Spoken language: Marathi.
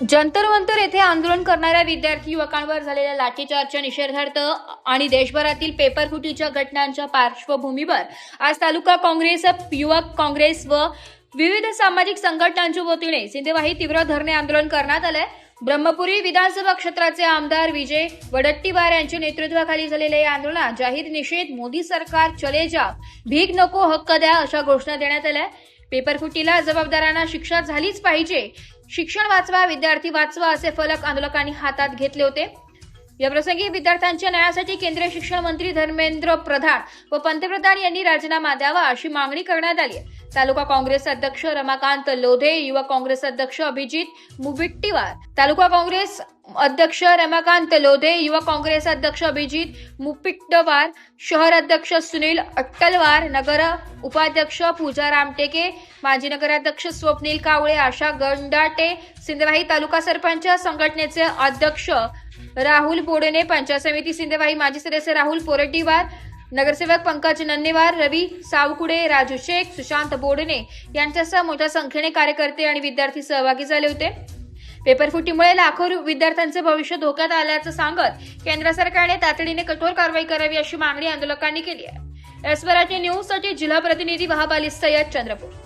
जंतर मंतर येथे आंदोलन करणाऱ्या विद्यार्थी युवकांवर झालेल्या लाठीचार्जच्या निषेधार्थ आणि देशभरातील पेपरफुटीच्या घटनांच्या पार्श्वभूमीवर आज तालुका काँग्रेस, युवक काँग्रेस व विविध सामाजिक संघटनांच्या वतीने सिंधेवाही तीव्र धरणे आंदोलन करण्यात आले। ब्रह्मपुरी विधानसभा क्षेत्राचे आमदार विजय वडट्टीवार यांच्या नेतृत्वाखाली झालेल्या या आंदोलनात जाहीर निषेध, मोदी सरकार चले जा, भीक नको हक्क द्या अशा घोषणा देण्यात आल्या। पेपरफुटीला जबाबदारांना शिक्षा झालीच पाहिजे, शिक्षण वाचवा, विद्यार्थी वाचवा असे फलक आंदोलकांनी हातात घेतले होते। या प्रसंगी विद्यार्थ्यांच्या न्यायासाठी केंद्रीय शिक्षण मंत्री धर्मेंद्र प्रधान व पंतप्रधान यांनी राजीनामा द्यावा अशी मागणी करण्यात आली। तालुका काँग्रेस अध्यक्ष रमाकांत लोधे, युवक काँग्रेस अध्यक्ष अभिजित मुबिट्टीवार, तालुका काँग्रेस अध्यक्ष रमाकांत लोधे, युवक काँग्रेस अध्यक्ष अभिजित मुपिट्टवार, शहर अध्यक्ष सुनील अट्टलवार, नगर उपाध्यक्ष पूजा रामटेके, माजी नगराध्यक्ष स्वप्नील कावळे, आशा गंडाटे, सिंधेवाही तालुका सरपंच संघटनेचे अध्यक्ष राहुल बोडणे, पंचायत समिती सिंधेवाही माजी सदस्य राहुल पोरटीवार, नगरसेवक पंकज नन्नेवार, रवी सावकुडे, राजू शेख, सुशांत बोडणे यांच्यासह मोठ्या संख्येने कार्यकर्ते आणि विद्यार्थी सहभागी झाले होते। पेपरफुटीमुळे लाखो विद्यार्थ्यांचे भविष्य धोक्यात आल्याचं सांगत केंद्र सरकारने तातडीने कठोर कारवाई करावी अशी मागणी आंदोलकांनी केली आहे। एसवराजी न्यूज साठी जिल्हा प्रतिनिधी वहाब अली सय्यद, चंद्रपूर।